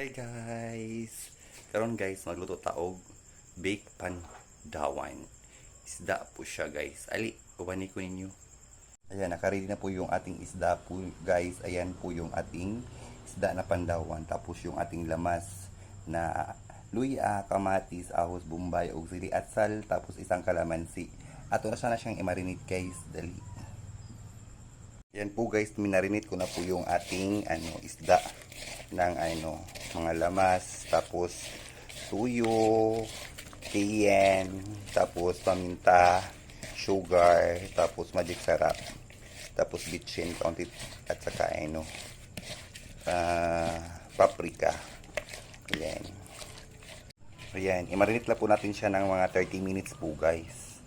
Hi guys! Karon guys, magluto taog baked pandawan. Isda po siya guys. Ali, ubani ko ninyo. Ayan, nakaready na po yung ating isda po guys. Ayan po yung ating isda na pandawan. Tapos yung ating lamas na luya, kamatis, ahos, bombay, og sili at sal. Tapos isang kalamansi. Ato na sana siyang i-marinate guys. Dali. Yan po guys, minarinate ko na po yung ating isda ng mga lamas, tapos tuyo, cayenne, tapos paminta, sugar, tapos magic sarap, tapos bitchin kaunti at saka paprika. Ayan. Ayan, i-marinate lang po natin siya ng mga 30 minutes po guys.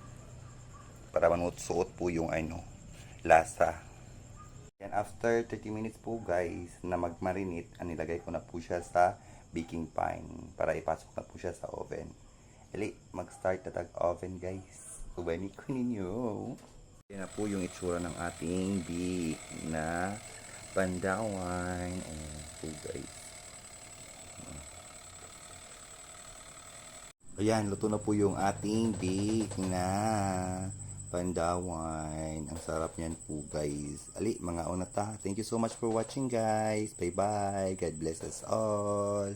Para manutsuot po yung lasa. And after 30 minutes po guys na mag-marinate, nilagay ko na po siya sa baking pan para ipasok na po siya sa oven. Eli, mag-start na tag-oven guys. Ubani ko ninyo. Yan na po yung itsura ng ating bake na pandawan. Ayan po guys. Ayan, luto na po yung ating bake na pandawan. Ang sarap niyan po guys. Ali, mga unata. Thank you so much for watching guys. Bye bye. God bless us all.